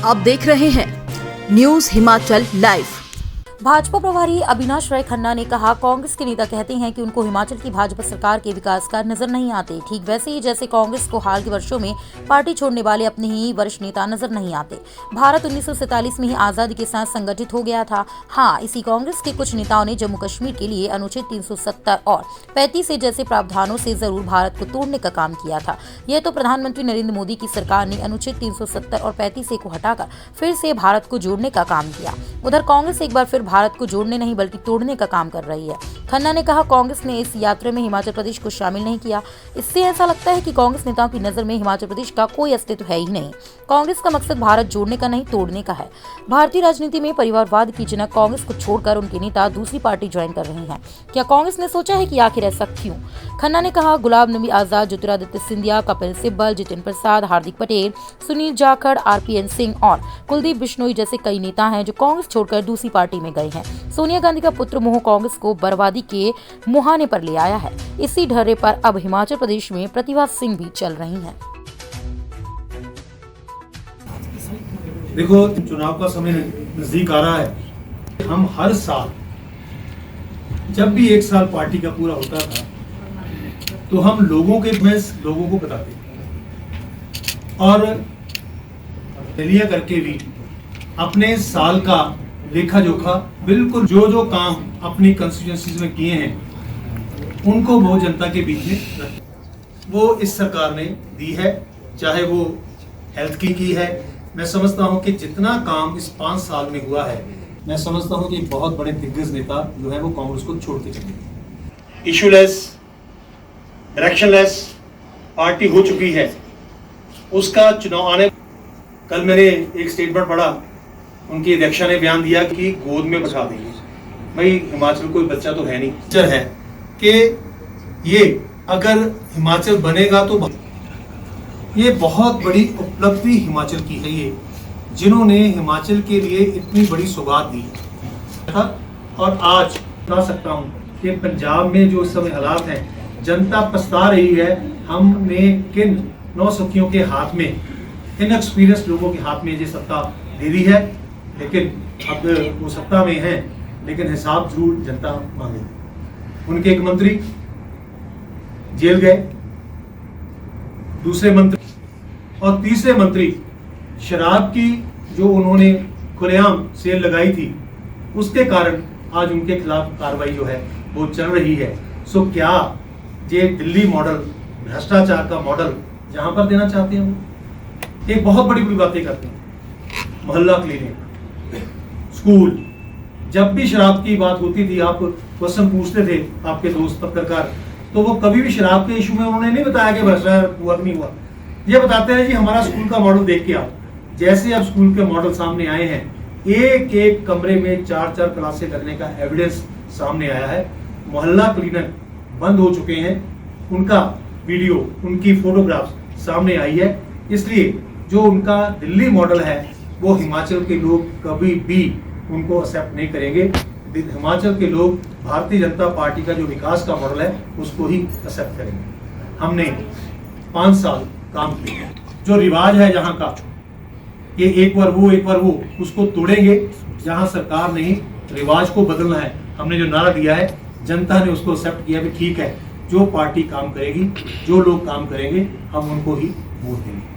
आप देख रहे हैं न्यूज हिमाचल लाइव। भाजपा प्रभारी अविनाश राय खन्ना ने कहा, कांग्रेस के नेता कहते हैं कि उनको हिमाचल की भाजपा सरकार के विकास कार्य नजर नहीं आते। ठीक वैसे ही जैसे कांग्रेस को हाल के वर्षों में पार्टी छोड़ने वाले अपने ही वरिष्ठ नेता नजर नहीं आते। भारत 1947 में ही आजादी के साथ संगठित हो गया था। हाँ, इसी कांग्रेस के कुछ नेताओं ने जम्मू कश्मीर के लिए अनुच्छेद 370 और 35 जैसे प्रावधानों से जरूर भारत को तोड़ने का काम किया था। यह तो प्रधानमंत्री नरेंद्र मोदी की सरकार ने अनुच्छेद 370 और 35 को हटाकर फिर से भारत को जोड़ने का काम किया। उधर कांग्रेस एक बार फिर भारत को जोड़ने नहीं बल्कि तोड़ने का काम कर रही है। खन्ना ने कहा, कांग्रेस ने इस यात्रा में हिमाचल प्रदेश को शामिल नहीं किया। इससे ऐसा लगता है कि कांग्रेस नेताओं की नजर में हिमाचल प्रदेश का कोई अस्तित्व है ही नहीं। कांग्रेस का मकसद भारत जोड़ने का नहीं, तोड़ने का है। भारतीय राजनीति में परिवारवाद की जनक कांग्रेस को छोड़कर उनके नेता दूसरी पार्टी ज्वाइन कर रहे हैं। क्या कांग्रेस ने सोचा है कि आखिर ऐसा क्यों? खन्ना ने कहा, गुलाम नबी आजाद, ज्योतिरादित्य सिंधिया, कपिल सिब्बल, जितिन प्रसाद, हार्दिक पटेल, सुनील जाखड़, RPN सिंह और कुलदीप बिश्नोई जैसे कई नेता हैं जो कांग्रेस छोड़कर दूसरी पार्टी में गए हैं। सोनिया गांधी का पुत्र मोह कांग्रेस को बर्बादी के मुहाने पर ले आया है। इसी ढर्रे पर अब हिमाचल प्रदेश में प्रतिभा सिंह भी चल रही हैं। देखो, चुनाव का समय नजदीक आ रहा है। हम हर साल जब भी एक साल पार्टी का पूरा होता था तो हम लोगों को बताते और रैलियां करके भी अपने साल का लेखा जोखा बिल्कुल जो काम अपनी कंस्टिट्यूएंसीज में किए हैं उनको वो जनता के बीच में रखें। वो इस सरकार ने दी है, चाहे वो हेल्थ की है। मैं समझता हूं कि जितना काम इस 5 साल में हुआ है, मैं समझता हूं कि बहुत बड़े दिग्गज नेता जो है वो कांग्रेस को छोड़ के चले। इशूलेस, डायरेक्शनलेस पार्टी हो चुकी है। उसका चुनाव आने, कल मैंने एक स्टेटमेंट पढ़ा, उनकी अध्यक्ष ने बयान दिया कि गोद में बैठा देंगे। भाई, हिमाचल कोई बच्चा तो है नहीं। है कि ये अगर हिमाचल बनेगा तो ये बहुत बड़ी उपलब्धि हिमाचल की है, ये जिन्होंने हिमाचल के लिए इतनी बड़ी सौगात दी था। और आज बता सकता हूं कि पंजाब में जो इस समय हालात हैं, जनता पछता रही है। हमने किन नौसखियों के हाथ में, इनएक्सपीरियंस लोगों के हाथ में ये सत्ता दे दी है, लेकिन अब वो सत्ता में हैं, लेकिन हिसाब जरूर जनता मांगेगी। उनके एक मंत्री जेल गए, दूसरे मंत्री और तीसरे मंत्री शराब की जो उन्होंने खुलेआम सेल लगाई थी, उसके कारण आज उनके खिलाफ कार्रवाई जो है वो चल रही है। सो क्या ये दिल्ली मॉडल, भ्रष्टाचार का मॉडल जहां पर देना चाहते हैं? वो एक बहुत बड़ी बातें करते हैं। मोहल्ला क्लिनिक, स्कूल, जब भी शराब की बात होती थी, आप क्वेश्चन पूछते थे आपके दोस्त पत्रकार, तो वो कभी भी शराब के इशू में उन्होंने नहीं बताया कि भ्रष्टाचार हुआ नहीं हुआ। ये बताते हैं जी हमारा स्कूल का मॉडल देख के आओ। जैसे अब स्कूल के मॉडल सामने आए हैं, एक एक कमरे में 4-4 क्लासें लगने का एविडेंस सामने आया है। मोहल्ला क्लिनिक बंद हो चुके हैं, उनका वीडियो, उनकी फोटोग्राफ्स सामने आई है। इसलिए जो उनका दिल्ली मॉडल है वो हिमाचल के लोग कभी भी उनको एक्सेप्ट नहीं करेंगे। हिमाचल के लोग भारतीय जनता पार्टी का जो विकास का मॉडल है उसको ही एक्सेप्ट करेंगे। हमने 5 साल काम किया। जो रिवाज है जहां का, ये एक बार वो, उसको तोड़ेंगे। जहां सरकार नहीं, रिवाज को बदलना है। हमने जो नारा दिया है, जनता ने उसको एक्सेप्ट किया भी ठीक है, जो पार्टी काम करेगी, जो लोग काम करेंगे, हम उनको ही वोट देंगे।